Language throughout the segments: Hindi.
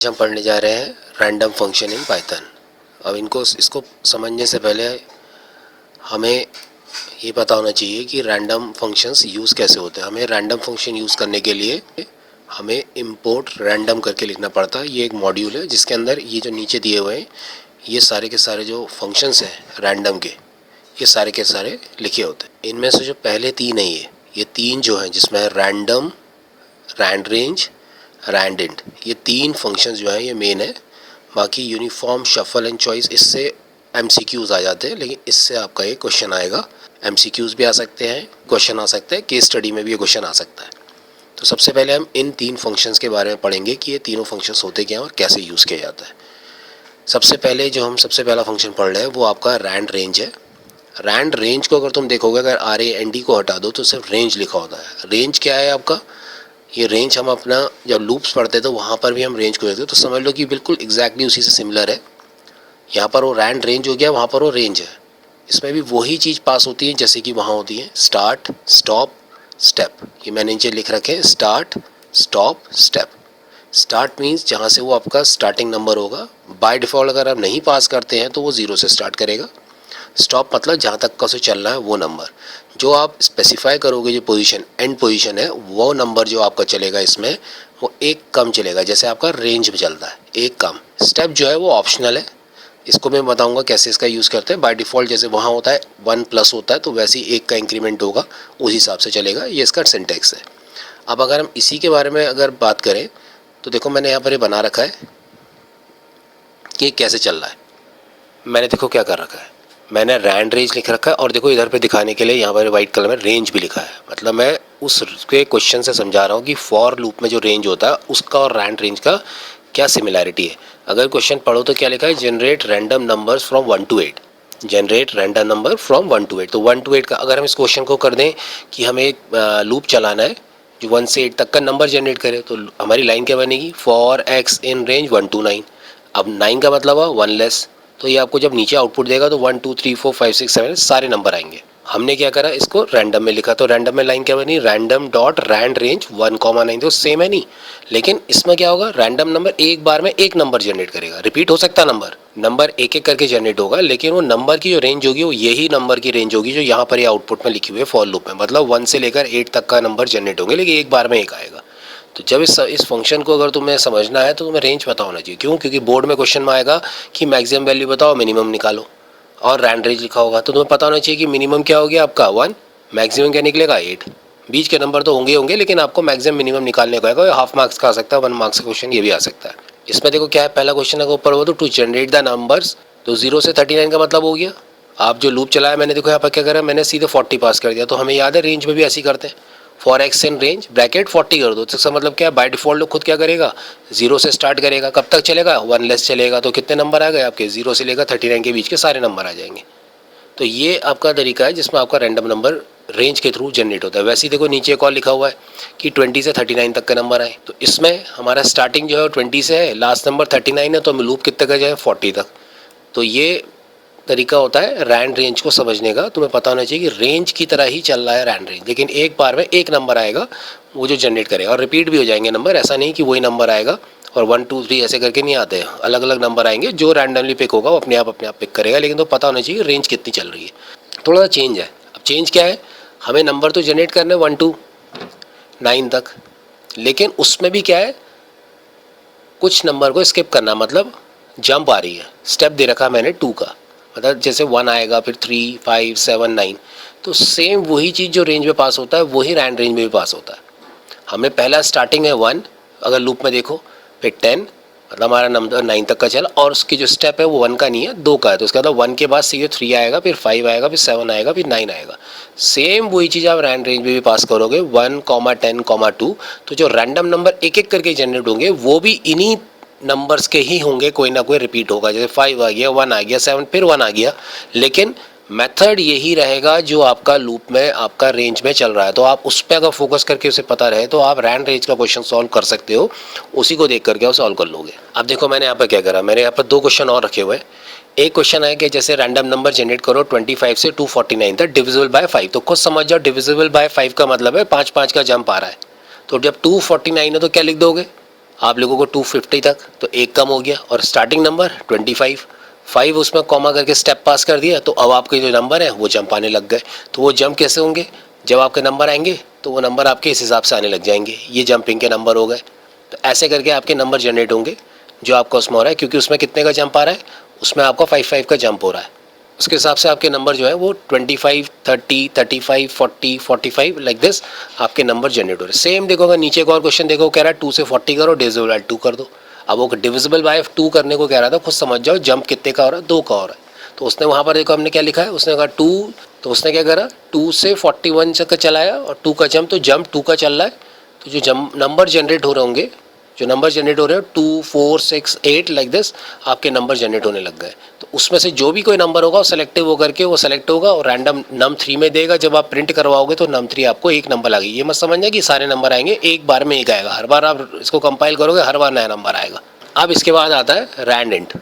हम पढ़ने जा रहे हैं रैंडम फंक्शन इन पाइथन। अब इसको समझने से पहले हमें ये पता होना चाहिए कि रैंडम फंक्शंस यूज़ कैसे होते हैं। हमें रैंडम फंक्शन यूज़ करने के लिए हमें इंपोर्ट रैंडम करके लिखना पड़ता है। ये एक मॉड्यूल है जिसके अंदर ये जो नीचे दिए हुए हैं ये सारे के सारे जो फंक्शंस हैं रैंडम के, ये सारे के सारे लिखे होते हैं। इनमें से जो पहले तीन है ये तीन जो हैं जिसमें random, randrange, randint, ये तीन फंक्शंस जो हैं ये मेन है। बाकी यूनिफॉर्म, शफल एंड चॉइस इससे एमसीक्यूज़ आ जाते हैं, लेकिन इससे आपका ये क्वेश्चन आएगा। एमसीक्यूज़ भी आ सकते हैं, क्वेश्चन आ सकते हैं, केस स्टडी में भी ये क्वेश्चन आ सकता है। तो सबसे पहले हम इन तीन फंक्शंस के बारे में पढ़ेंगे कि ये तीनों फंक्शंस होते क्या हैं और कैसे यूज़ किया जाता है। सबसे पहला फंक्शन पढ़ रहे हैं वो आपका रैंड रेंज है। रैंड रेंज को अगर तुम देखोगे, अगर RAND को हटा दो तो सिर्फ रेंज लिखा होता है। रेंज क्या है आपका? ये रेंज हम अपना जब लूप्स पढ़ते थे वहाँ पर भी हम रेंज को देखते तो समझ लो कि बिल्कुल एग्जैक्टली उसी से सिमिलर है। यहाँ पर वो रैंड रेंज हो गया, वहाँ पर वो रेंज है। इसमें भी वही चीज़ पास होती है जैसे कि वहाँ होती है स्टार्ट, स्टॉप, स्टेप। ये मैंने नीचे लिख रखे हैं start, stop, step. Start means जहाँ से वो आपका स्टार्टिंग नंबर होगा। बाय डिफ़ॉल्ट अगर आप नहीं पास करते हैं तो वो 0 से स्टार्ट करेगा। स्टॉप मतलब जहाँ तक का उसे चलना है वो नंबर। जो आप स्पेसिफाई करोगे जो पोजीशन, एंड पोजीशन है, वो नंबर जो आपका चलेगा इसमें वो एक कम चलेगा। जैसे आपका रेंज में चलता है एक कम। स्टेप जो है वो ऑप्शनल है, इसको मैं बताऊंगा कैसे इसका यूज़ करते हैं। बाय डिफ़ॉल्ट जैसे वहाँ होता है 1 प्लस होता है तो वैसे ही एक का इंक्रीमेंट होगा, उस हिसाब से चलेगा। ये इसका सिंटेक्स है। अब अगर हम इसी के बारे में अगर बात करें तो देखो मैंने यहाँ पर ये बना रखा है कि कैसे चल रहा है। मैंने देखो क्या कर रखा है, मैंने रैंड रेंज लिख रखा है और देखो इधर पे दिखाने के लिए यहाँ पर वाइट कलर में रेंज भी लिखा है। मतलब मैं उसके क्वेश्चन से समझा रहा हूँ कि फॉर लूप में जो रेंज होता है उसका और रैंड रेंज का क्या सिमिलैरिटी है। अगर क्वेश्चन पढ़ो तो क्या लिखा है, generate random numbers from 1 to 8। Generate random number from 1 to 8। तो 1 to 8 का अगर हम इस क्वेश्चन को कर दें कि हमें एक लूप चलाना है जो 1 से 8 तक का नंबर जनरेट करे, तो हमारी लाइन क्या बनेगी, for x in range 1 to 9। अब 9 का मतलब है 1 लेस, तो ये आपको जब नीचे आउटपुट देगा तो 1 2 3 4 5 6 7 सारे नंबर आएंगे। हमने क्या करा, इसको रैंडम में लिखा, तो रैंडम में लाइन क्या बनी, रैंडम डॉट रैंड रेंज 1,9। तो सेम है नहीं, लेकिन इसमें क्या होगा, रैंडम नंबर एक बार में एक नंबर जनरेट करेगा। रिपीट हो सकता है नंबर एक एक करके जनरेट होगा, लेकिन वो नंबर की जो रेंज होगी वो यही नंबर की रेंज होगी जो यहाँ पर ये आउटपुट में लिखी हुई है फॉर लूप में। मतलब 1 से लेकर 8 तक का नंबर जनरेट होंगे, लेकिन एक बार में एक आएगा। तो जब इस फंक्शन को अगर तुम्हें समझना है तो तुम्हें रेंज पता होना चाहिए। क्यों? क्योंकि बोर्ड में क्वेश्चन में आएगा कि मैक्सिमम वैल्यू बताओ, मिनिमम निकालो, और रैंड रेंज लिखा होगा तो तुम्हें पता होना चाहिए कि मिनिमम क्या हो गया आपका 1, मैक्सिमम क्या निकलेगा 8। बीच के नंबर तो होंगे लेकिन आपको मैक्सिमम मिनिमम निकालने को आएगा। हाफ मार्क्स का आ सकता है, 1 मार्क्स का क्वेश्चन ये भी आ सकता है। इसमें देखो क्या है, पहला क्वेश्चन अगर ऊपर हो तो टू जनरेट द नंबर्स, तो 0 से 39 का मतलब हो गया। आप जो लूप चलाया, मैंने देखो यहाँ पर क्या करा, मैंने सीधे 40 पास कर दिया। तो हमें याद है रेंज में भी ऐसे ही करते हैं, for x in range bracket 40 कर दो। तो इसका मतलब क्या है, बाय डिफॉल्ट खुद क्या करेगा, 0 से स्टार्ट करेगा। कब तक चलेगा, 1 लेस चलेगा। तो कितने नंबर आ गए आपके, 0 से लेकर 39 के बीच के सारे नंबर आ जाएंगे। तो ये आपका तरीका है जिसमें आपका रैंडम नंबर रेंज के थ्रू जनरेट होता है। वैसे ही देखो नीचे एक और लिखा हुआ है कि 20 से 39 तक का नंबर आए, तो इसमें हमारा स्टार्टिंग जो है 20 से है, लास्ट नंबर 39 है, तो हम लूप कितने का जाए 40 तक। तो ये तरीका होता है रैंड रेंज को समझने का। तुम्हें पता होना चाहिए कि रेंज की तरह ही चल रहा है रैंड रेंज, लेकिन एक बार में एक नंबर आएगा वो जो जनरेट करेगा, और रिपीट भी हो जाएंगे नंबर। ऐसा नहीं कि वही नंबर आएगा और 1 2 3 ऐसे करके नहीं आते हैं, अलग अलग नंबर आएंगे। जो रैंडमली पिक होगा वो अपने आप पिक करेगा, लेकिन तो पता होना चाहिए रेंज कितनी चल रही है। थोड़ा सा चेंज है। अब चेंज क्या है, हमें नंबर तो जनरेट करने 1 to 9 तक, लेकिन उसमें भी क्या है, कुछ नंबर को स्किप करना। मतलब जंप आ रही है, स्टेप दे रखा मैंने 2 का, मतलब जैसे 1 आएगा फिर 3 5 7 9। तो सेम वही चीज़ जो रेंज में पास होता है वही रैंड रेंज में भी पास होता है। हमें पहला स्टार्टिंग है 1, अगर लूप में देखो, फिर 10, मतलब हमारा नंबर 9 तक का चला, और उसकी जो स्टेप है वो 1 का नहीं है, 2 का है। तो उसका मतलब 1 के बाद सीधे 3 आएगा, फिर 5 आएगा, फिर 7 आएगा, फिर 9 आएगा। सेम वही चीज़ आप रैंड रेंज में भी पास करोगे 1, 10, 2। तो जो रैंडम नंबर एक एक करके जनरेट होंगे वो भी इन्हीं नंबर्स के ही होंगे, कोई ना कोई रिपीट होगा। जैसे 5 आ गया, 1 आ गया, 7 फिर 1 आ गया, लेकिन मेथड यही रहेगा जो आपका लूप में आपका रेंज में चल रहा है। तो आप उस पर अगर फोकस करके उसे पता रहे तो आप रैंड रेंज का क्वेश्चन सॉल्व कर सकते हो, उसी को देख करके आप सॉल्व कर लोगे। अब देखो मैंने यहाँ पर क्या करा, मैंने यहाँ पर 2 क्वेश्चन और रखे हुए हैं। एक क्वेश्चन है कि जैसे रैंडम नंबर जनरेट करो 25 से 249 तक डिविजिबल बाय 5। तो खुद समझ जाओ, डिविजिबल बाय 5 का मतलब है 5 5 का जंप आ रहा है। तो जब 249 है तो क्या लिख दोगे, आप लोगों को 250 तक, तो एक कम हो गया। और स्टार्टिंग नंबर 25, 5 उसमें कॉमा करके स्टेप पास कर दिया, तो अब आपके जो नंबर है वो जंप आने लग गए। तो वो जंप कैसे होंगे, जब आपके नंबर आएंगे तो वो नंबर आपके इस हिसाब से आने लग जाएंगे, ये जंपिंग के नंबर हो गए। तो ऐसे करके आपके नंबर जनरेट होंगे जो आपका उसमें हो रहा है, क्योंकि उसमें कितने का जंप आ रहा है, उसमें आपका 5 का जंप हो रहा है। उसके हिसाब से आपके नंबर जो है वो 25, 30, 35, 40, 45 लाइक दिस आपके नंबर जनरेट हो रहे हैं। सेम देखो, अगर नीचे का और क्वेश्चन देखो, कह रहा है 2 से 40 करो, डिविजिबल बाय 2 कर दो। अब वो डिविजिबल बाय 2 करने को कह रहा था, खुद समझ जाओ जंप कितने का हो रहा है, 2 का हो रहा है। तो उसने वहाँ पर देखो हमने क्या लिखा है, उसने कहा 2, तो उसने क्या करा, 2 से 41 तक चलाया और 2 का जंप, तो जंप 2 का चल रहा है। तो जो जंप नंबर जनरेट हो रहे होंगे, जो नंबर जनरेट हो रहे हैं 2, 4, 6, 8 लाइक दिस आपके नंबर जनरेट होने लग गए। तो उसमें से जो भी कोई नंबर होगा वो सेलेक्टिव होकर के वो सेलेक्ट होगा और रैंडम नम 3 में देगा। जब आप प्रिंट करवाओगे तो नम 3 आपको एक नंबर लगेगी। ये मत समझना कि सारे नंबर आएंगे एक बार में, एक आएगा। हर बार आप इसको कंपाइल करोगे हर बार नया नंबर आएगा। अब इसके बाद आता है रैंड इंट।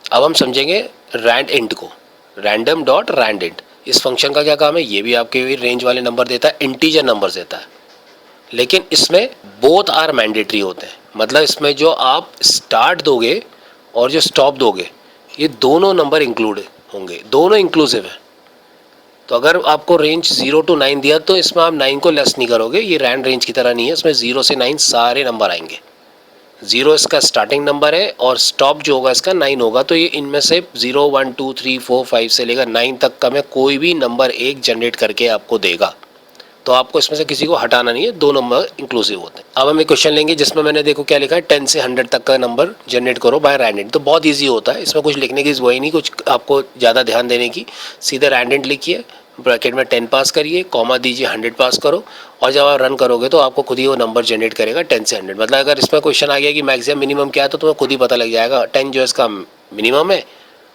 अब हम समझेंगे रैंड इंट को, रैंडम डॉट रैंड इंट। इस फंक्शन का क्या काम है, ये भी आपके रेंज वाले नंबर देता है, इंटीजर नंबर देता है, लेकिन इसमें बोथ आर मैंडेटरी होते हैं। मतलब इसमें जो आप स्टार्ट दोगे और जो स्टॉप दोगे ये दोनों नंबर इंक्लूड होंगे, दोनों इंक्लूसिव है। तो अगर आपको रेंज 0 to 9 दिया तो इसमें आप 9 को लेस नहीं करोगे, ये रैंड रेंज की तरह नहीं है, इसमें 0 से 9 सारे नंबर आएंगे। 0 इसका स्टार्टिंग नंबर है और स्टॉप जो होगा इसका 9 होगा। तो ये इनमें से 0, 1, 2, 3, 4, 5 से लेकर 9 तक का मैं कोई भी नंबर एक जनरेट करके आपको देगा। तो आपको इसमें से किसी को हटाना नहीं है, दो नंबर इंक्लूसिव होते हैं। अब हम एक क्वेश्चन लेंगे जिसमें मैंने देखो क्या लिखा है, 10 से 100 तक का नंबर जनरेट करो बाय रैंडम। तो बहुत इजी होता है, इसमें कुछ लिखने की वही नहीं, कुछ आपको ज़्यादा ध्यान देने की। सीधे रैंडम लिखिए, ब्रैकेट में 10 पास करिए, कॉमा दीजिए, 100 पास करो, और जब आप रन करोगे तो आपको खुद ही वो नंबर जनरेट करेगा 10 से 100। मतलब अगर इसमें क्वेश्चन आ गया कि मैक्सिमम मिनिमम क्या है तो तुम्हें खुद ही पता लग जाएगा 10 जो है इसका मिनिमम है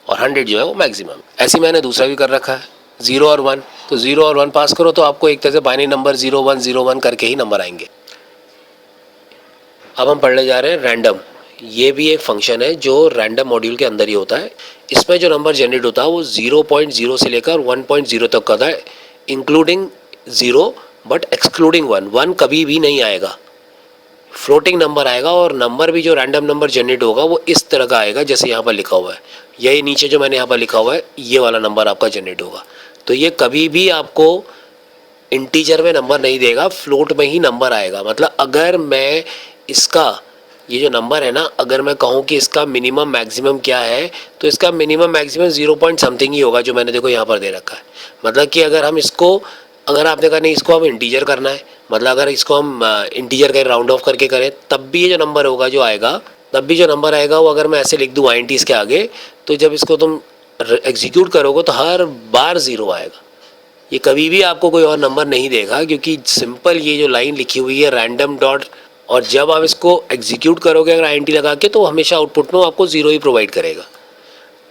और 100 जो है वो मैक्सिमम। ऐसे मैंने दूसरा भी कर रखा है, 0 और 1। तो 0 और 1 पास करो तो आपको एक तरह से बाइनरी नंबर 0, 1, 0, 1 करके ही नंबर आएंगे। अब हम पढ़ने जा रहे हैं रैंडम। ये भी एक फंक्शन है जो रैंडम मॉड्यूल के अंदर ही होता है। इसमें जो नंबर जनरेट होता है वो 0.0 से लेकर 1.0 तक का है, इंक्लूडिंग 0 बट एक्सक्लूडिंग 1। 1 कभी भी नहीं आएगा, फ्लोटिंग नंबर आएगा। और नंबर भी जो रैंडम नंबर जनरेट होगा वो इस तरह का आएगा जैसे यहाँ पर लिखा हुआ है। यही नीचे जो मैंने यहाँ पर लिखा हुआ है ये वाला नंबर आपका जनरेट होगा। तो ये कभी भी आपको इंटीजर में नंबर नहीं देगा, फ्लोट में ही नंबर आएगा। मतलब अगर मैं इसका ये जो नंबर है ना, अगर मैं कहूँ कि इसका मिनिमम मैक्सिमम क्या है तो इसका मिनिमम मैक्सिमम 0 पॉइंट समथिंग ही होगा, जो मैंने देखो यहाँ पर दे रखा है। मतलब कि अगर हम इसको, अगर आपने कहा नहीं इसको हम इंटीजर करना है, मतलब अगर इसको हम इंटीजर करें, राउंड ऑफ करके करें, तब भी ये जो नंबर होगा जो आएगा, तब भी जो नंबर आएगा वो अगर मैं ऐसे लिख दूँ INTs के आगे, तो जब इसको तुम एग्जीक्यूट करोगे तो हर बार 0 आएगा। ये कभी भी आपको कोई और नंबर नहीं देगा, क्योंकि सिंपल ये जो लाइन लिखी हुई है रैंडम डॉट, और जब आप इसको एग्जीक्यूट करोगे अगर INT लगा के तो हमेशा आउटपुट में आपको 0 ही प्रोवाइड करेगा।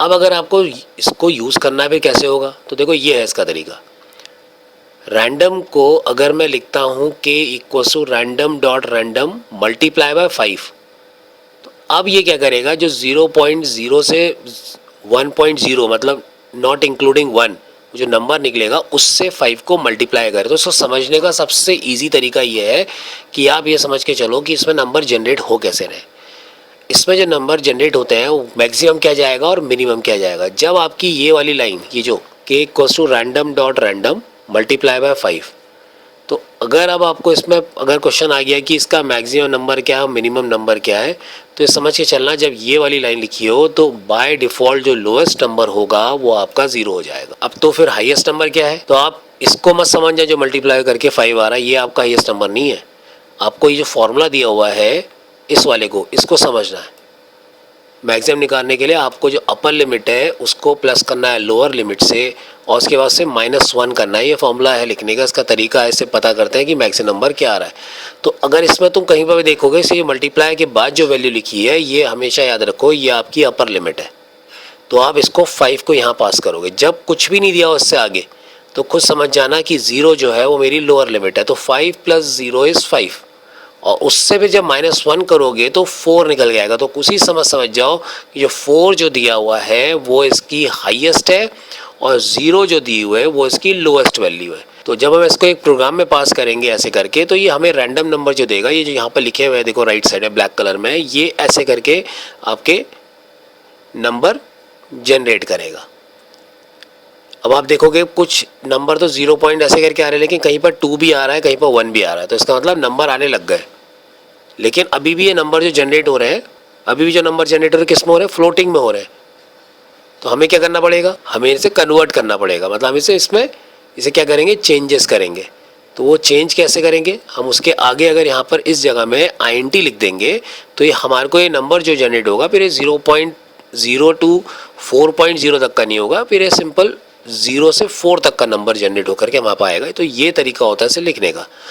अब अगर आपको इसको यूज़ करना है फिर कैसे होगा, तो देखो ये है इसका तरीका। रैंडम को अगर मैं लिखता हूँ k equals to random dot random multiply by 5, तो अब ये क्या करेगा, जो 0.0 से 1.0 मतलब नॉट इंक्लूडिंग 1 जो नंबर निकलेगा उससे 5 को मल्टीप्लाई करें। तो इसको समझने का सबसे इजी तरीका ये है कि आप ये समझ के चलो कि इसमें नंबर जनरेट हो कैसे रहे। इसमें जो नंबर जनरेट होते हैं वो मैक्सिमम क्या जाएगा और मिनिमम क्या जाएगा। जब आपकी ये वाली लाइन, ये जो k equals to random dot random multiply by 5, तो अगर अब आपको इसमें अगर क्वेश्चन आ गया कि इसका मैक्सिमम नंबर क्या है और मिनिमम नंबर क्या है, तो ये समझ के चलना जब ये वाली लाइन लिखी हो तो बाय डिफ़ॉल्ट जो लोएस्ट नंबर होगा वो आपका 0 हो जाएगा। अब तो फिर हाईएस्ट नंबर क्या है, तो आप इसको मत समझ जाए जो मल्टीप्लाई करके 5 आ रहा है ये आपका हाईएस्ट नंबर नहीं है। आपको ये जो फॉर्मूला दिया हुआ है इस वाले को, इसको समझना है। मैक्सिमम निकालने के लिए आपको जो अपर लिमिट है उसको प्लस करना है लोअर लिमिट से, और उसके बाद से -1 करना है। ये फॉर्मूला है लिखने का, इसका तरीका है, इससे पता करते हैं कि मैक्सिमम नंबर क्या आ रहा है। तो अगर इसमें तुम कहीं पर भी देखोगे इसे मल्टीप्लाई के बाद जो वैल्यू लिखी है ये हमेशा याद रखो ये आपकी अपर लिमिट है। तो आप इसको 5 को यहाँ पास करोगे, जब कुछ भी नहीं दिया उससे आगे तो खुद समझ जाना कि 0 जो है वो मेरी लोअर लिमिट है। तो 5 + 0 इज़ 5, और उससे भी जब -1 करोगे तो 4 निकल जाएगा। तो उसी समझ जाओ कि जो 4 जो दिया हुआ है वो इसकी हाईएस्ट है और 0 जो दी हुई है वो इसकी लोएस्ट वैल्यू है। तो जब हम इसको एक प्रोग्राम में पास करेंगे ऐसे करके, तो ये हमें रैंडम नंबर जो देगा, ये जो यहाँ पर लिखे हुए हैं देखो राइट साइड में ब्लैक कलर में, ये ऐसे करके आपके नंबर जनरेट करेगा। अब आप देखोगे कुछ नंबर तो 0 पॉइंट ऐसे करके आ रहे हैं, लेकिन कहीं पर 2 भी आ रहा है, कहीं पर 1 भी आ रहा है, तो इसका मतलब नंबर आने लग गए। लेकिन अभी भी ये नंबर जो जनरेट हो रहे हैं, अभी भी जो नंबर जनरेट हो रहे हैं किस में हो रहे हैं, फ्लोटिंग में हो रहे हैं। तो हमें क्या करना पड़ेगा, हमें इसे कन्वर्ट करना पड़ेगा, मतलब हम इसे क्या करेंगे, चेंजेस करेंगे। तो वो चेंज कैसे करेंगे, हम उसके आगे अगर यहाँ पर इस जगह में INT लिख देंगे, तो ये हमारे को ये नंबर जो जनरेट होगा, फिर ये 0.0 टू 4.0 तक का नहीं होगा, फिर ये सिंपल 0 से 4 तक का नंबर जनरेट होकर के वहाँ पर आएगा। तो ये तरीका होता है इसे लिखने का।